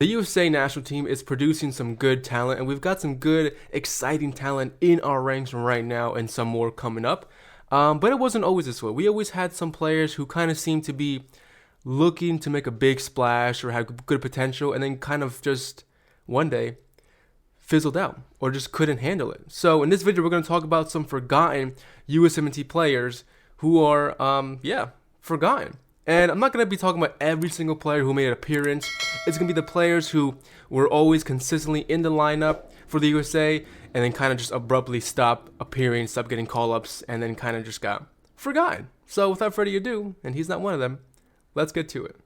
The USA national team is producing some good talent, and we've got some good, exciting talent in our ranks right now, and some more coming up. But it wasn't always this way. We always had some players who kind of seemed to be looking to make a big splash or had good potential, and then kind of just one day fizzled out or just couldn't handle it. So in this video, we're going to talk about some forgotten USMNt players who are, forgotten. And I'm not going to be talking about every single player who made an appearance. It's going to be the players who were always consistently in the lineup for the USA and then kind of just abruptly stopped appearing, stopped getting call-ups, and then kind of just got forgotten. So without further ado, and he's not one of them, let's get to it.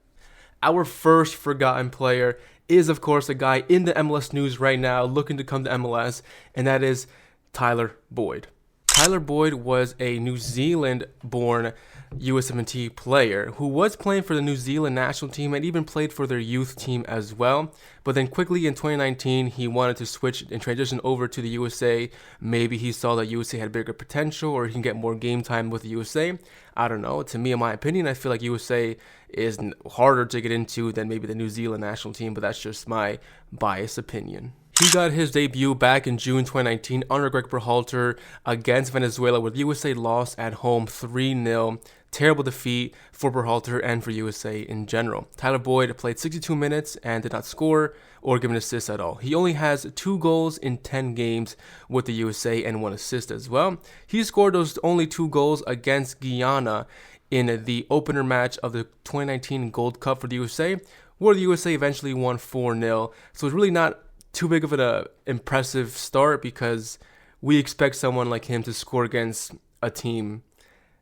Our first forgotten player is, of course, a guy in the MLS news right now looking to come to MLS, and that is Tyler Boyd. Tyler Boyd was a New Zealand-born USMNt player who was playing for the New Zealand national team and even played for their youth team as well. But then quickly in 2019, he wanted to switch and transition over to the USA. Maybe he saw that USA had bigger potential or he can get more game time with the USA. I don't know. To me, in my opinion, I feel like USA is harder to get into than maybe the New Zealand national team, but that's just my biased opinion. He got his debut back in June 2019 under Greg Berhalter against Venezuela, where the USA lost at home 3-0. Terrible defeat for Berhalter and for USA in general. Tyler Boyd played 62 minutes and did not score or give an assist at all. He only has 2 goals in 10 games with the USA and 1 assist as well. He scored those only 2 goals against Guyana in the opener match of the 2019 Gold Cup for the USA, where the USA eventually won 4-0. So it's really not too big of an impressive start because we expect someone like him to score against a team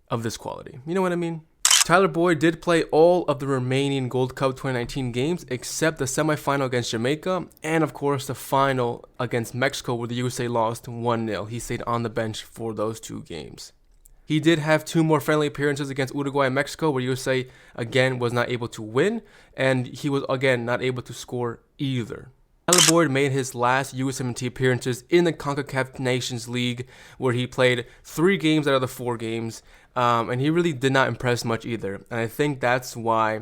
of this quality. You know what I mean? Tyler Boyd did play all of the remaining Gold Cup 2019 games except the semifinal against Jamaica and, of course, the final against Mexico where the USA lost 1-0. He stayed on the bench for those 2 games. He did have 2 more friendly appearances against Uruguay and Mexico where USA, again, was not able to win, and he was, again, not able to score either. Tyler Boyd made his last USMNt appearances in the CONCACAF Nations League, where he played 3 games out of the 4 games, and he really did not impress much either. And I think that's why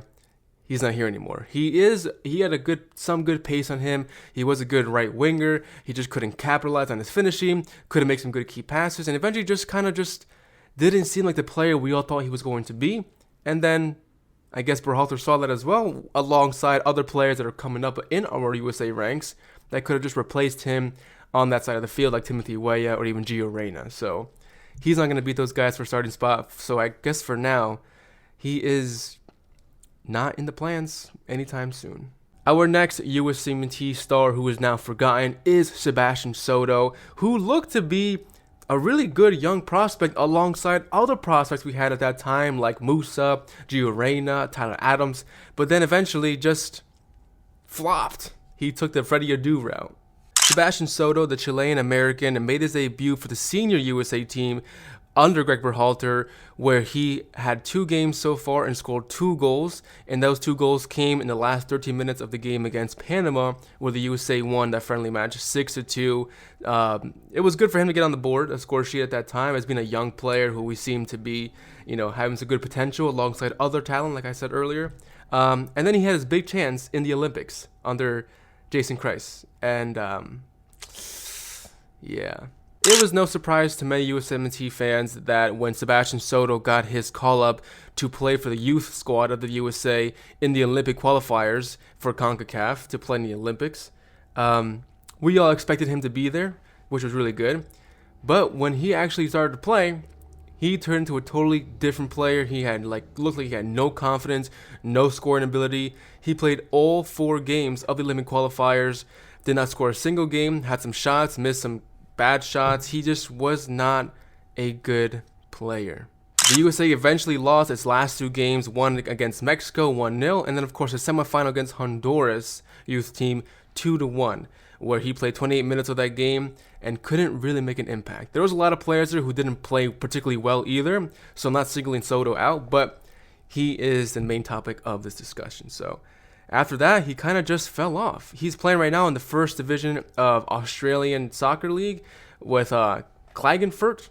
he's not here anymore. He had some good pace on him. He was a good right winger. He just couldn't capitalize on his finishing, couldn't make some good key passes, and eventually just didn't seem like the player we all thought he was going to be. And then I guess Berhalter saw that as well, alongside other players that are coming up in our USA ranks that could have just replaced him on that side of the field, like Timothy Weah or even Gio Reyna. So he's not going to beat those guys for starting spot. So I guess for now, he is not in the plans anytime soon. Our next USMNt star who is now forgotten is Sebastian Soto, who looked to be a really good young prospect alongside other prospects we had at that time like Musa, Gio Reyna, Tyler Adams, but then eventually just flopped. He took the Freddie Adu route. Sebastian Soto, the Chilean-American, made his debut for the senior USA team under Greg Berhalter, where he had 2 games so far and scored 2 goals, and those 2 goals came in the last 13 minutes of the game against Panama, where the USA won that friendly match 6-2. It was good for him to get on the board, a score sheet at that time, as being a young player who we seem to be, having some good potential alongside other talent, like I said earlier. And then he had his big chance in the Olympics under Jason Kreis, and it was no surprise to many USMNt fans that when Sebastian Soto got his call-up to play for the youth squad of the USA in the Olympic qualifiers for CONCACAF to play in the Olympics, we all expected him to be there, which was really good. But when he actually started to play, he turned into a totally different player. He had looked like he had no confidence, no scoring ability. He played all 4 games of the Olympic qualifiers, did not score a single game, had some shots, missed some bad shots. He just was not a good player. The USA eventually lost its last 2 games, one against Mexico 1-0, and then of course a semifinal against Honduras youth team 2-1, where he played 28 minutes of that game and couldn't really make an impact. There was a lot of players there who didn't play particularly well either, so I'm not singling Soto out, but he is the main topic of this discussion. So after that, he kind of just fell off. He's playing right now in the first division of Australian Soccer League with Klagenfurt.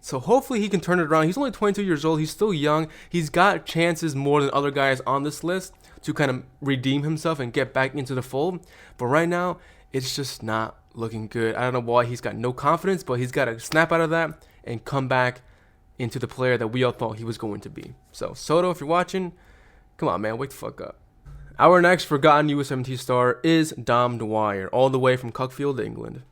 So hopefully he can turn it around. He's only 22 years old. He's still young. He's got chances more than other guys on this list to kind of redeem himself and get back into the fold. But right now, it's just not looking good. I don't know why he's got no confidence, but he's got to snap out of that and come back into the player that we all thought he was going to be. So, Soto, if you're watching, come on, man, wake the fuck up. Our next forgotten USMNT star is Dwyer, all the way from Cuckfield, England.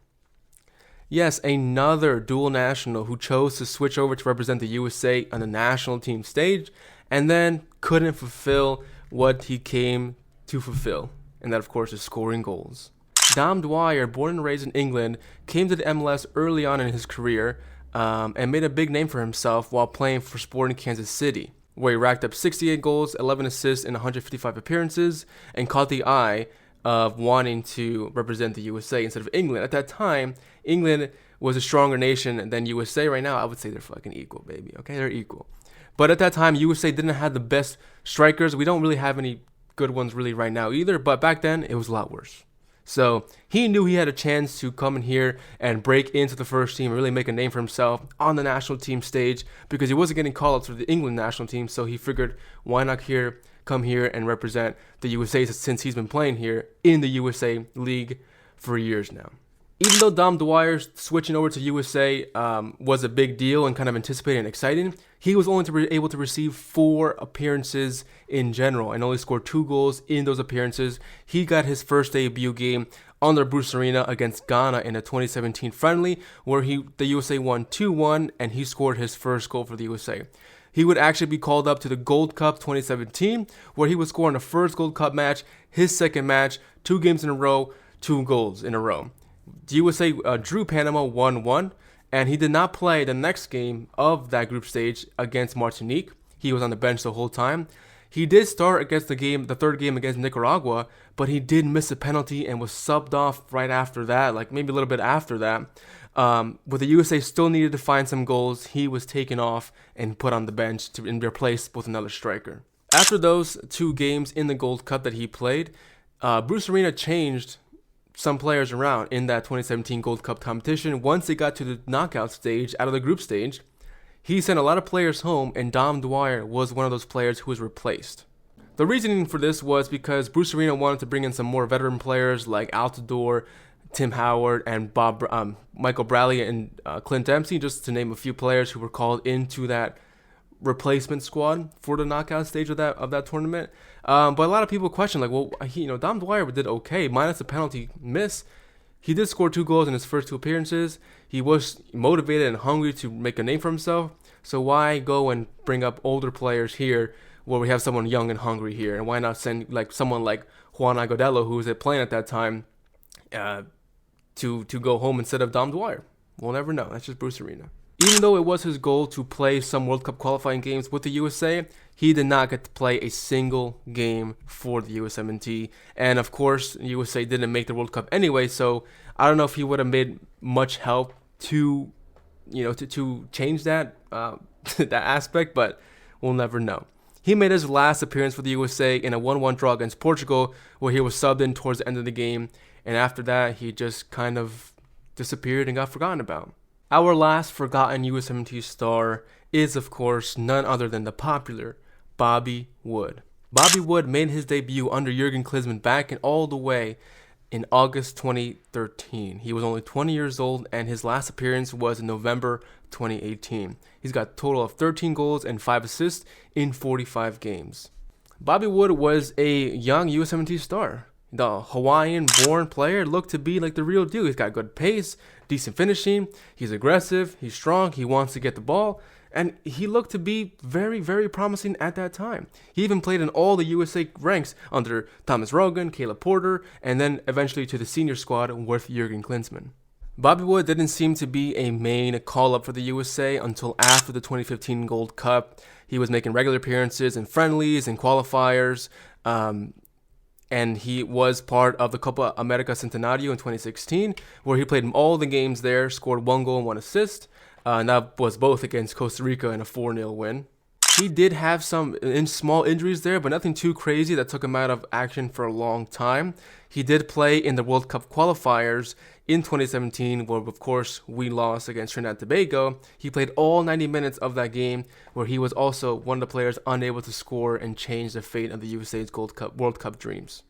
Yes, another dual national who chose to switch over to represent the USA on the national team stage and then couldn't fulfill what he came to fulfill. And that, of course, is scoring goals. Dwyer, born and raised in England, came to the MLS early on in his career and made a big name for himself while playing for Sporting Kansas City, where he racked up 68 goals, 11 assists in 155 appearances, and caught the eye of wanting to represent the USA instead of England. At that time, England was a stronger nation than USA. Right now, I would say they're fucking equal, baby. Okay, they're equal. But at that time, USA didn't have the best strikers. We don't really have any good ones really right now either. But back then, it was a lot worse. So he knew he had a chance to come in here and break into the first team and really make a name for himself on the national team stage because he wasn't getting called up to the England national team. So he figured, why not come here and represent the USA since he's been playing here in the USA League for years now. Even though Dwyer switching over to USA was a big deal and kind of anticipated and exciting, he was only able to receive 4 appearances in general and only scored 2 goals in those appearances. He got his first debut game under Bruce Arena against Ghana in a 2017 friendly where the USA won 2-1 and he scored his first goal for the USA. He would actually be called up to the Gold Cup 2017 where he would score in the first Gold Cup match, his second match, 2 games in a row, 2 goals in a row. The USA drew Panama 1-1, and he did not play the next game of that group stage against Martinique. He was on the bench the whole time. He did start against the third game against Nicaragua, but he did miss a penalty and was subbed off right after that, like maybe a little bit after that. But the USA still needed to find some goals. He was taken off and put on the bench to be replaced with another striker. After those 2 games in the Gold Cup that he played, Bruce Arena changed some players around in that 2017 Gold Cup competition. Once it got to the knockout stage, out of the group stage, he sent a lot of players home, and Dwyer was one of those players who was replaced. The reasoning for this was because Bruce Arena wanted to bring in some more veteran players like Altidore, Tim Howard, and Michael Bradley and Clint Dempsey, just to name a few players who were called into that replacement squad for the knockout stage of that tournament. But a lot of people question, like, well, Dwyer did okay, minus the penalty miss. He did score 2 goals in his first 2 appearances. He was motivated and hungry to make a name for himself. So why go and bring up older players here where we have someone young and hungry here? And why not send like someone like Juan Agudelo, who was playing at that time, to go home instead of Dwyer? We'll never know. That's just Bruce Arena. Even though it was his goal to play some World Cup qualifying games with the USA, he did not get to play a single game for the USMNT. And of course, USA didn't make the World Cup anyway, so I don't know if he would have made much help to change that that aspect, but we'll never know. He made his last appearance for the USA in a 1-1 draw against Portugal, where he was subbed in towards the end of the game, and after that, he just kind of disappeared and got forgotten about. Our last forgotten USMNT star is, of course, none other than the popular Bobby Wood. Bobby Wood made his debut under Jurgen Klinsmann back all the way in August 2013. He was only 20 years old, and his last appearance was in November 2018. He's got a total of 13 goals and 5 assists in 45 games. Bobby Wood was a young USMNT star. The Hawaiian-born player looked to be like the real deal. He's got good pace, decent finishing, he's aggressive, he's strong, he wants to get the ball, and he looked to be very, very promising at that time. He even played in all the USA ranks under Thomas Rogan, Caleb Porter, and then eventually to the senior squad with Jurgen Klinsmann. Bobby Wood didn't seem to be a main call-up for the USA until after the 2015 Gold Cup. He was making regular appearances in friendlies and qualifiers, and he was part of the Copa America Centenario in 2016, where he played in all the games there, scored 1 goal and 1 assist, and that was both against Costa Rica in a 4-0 win. He did have some small injuries there, but nothing too crazy that took him out of action for a long time. He did play in the World Cup qualifiers in 2017, where of course we lost against Trinidad and Tobago. He played all 90 minutes of that game, where he was also one of the players unable to score and change the fate of the USA's World Cup dreams.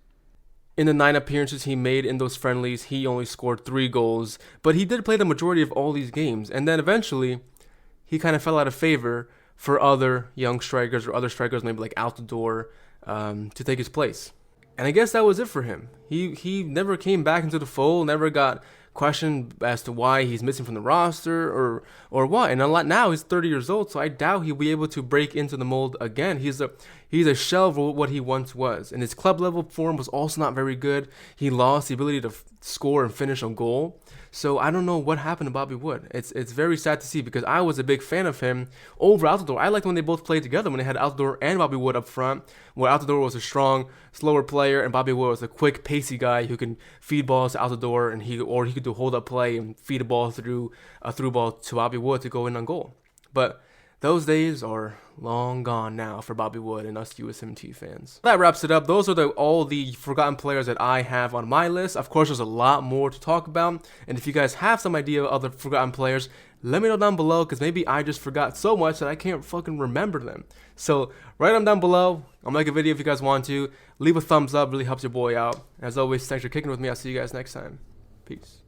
In the 9 appearances he made in those friendlies, he only scored 3 goals, but he did play the majority of all these games, and then eventually he kind of fell out of favor for other young strikers or other strikers, maybe like Altidore, to take his place. And I guess that was it for him. He never came back into the fold, never got questioned as to why he's missing from the roster or what. And a lot now, he's 30 years old, so I doubt he'll be able to break into the mold again. He's a shell of what he once was. And his club level form was also not very good. He lost the ability to score and finish a goal. So I don't know what happened to Bobby Wood. It's very sad to see, because I was a big fan of him over Altidore. I liked when they both played together, when they had Altidore and Bobby Wood up front, where Altidore was a strong, slower player and Bobby Wood was a quick, pacey guy who can feed balls to Altidore, and he could do hold up play and feed a ball through ball to Bobby Wood to go in on goal. But those days are long gone now for Bobby Wood and us USMNt fans. That wraps it up. Those are all the forgotten players that I have on my list. Of course, there's a lot more to talk about. And if you guys have some idea of other forgotten players, let me know down below, because maybe I just forgot so much that I can't fucking remember them. So write them down below. I'll make a video if you guys want to. Leave a thumbs up. Really helps your boy out. As always, thanks for kicking with me. I'll see you guys next time. Peace.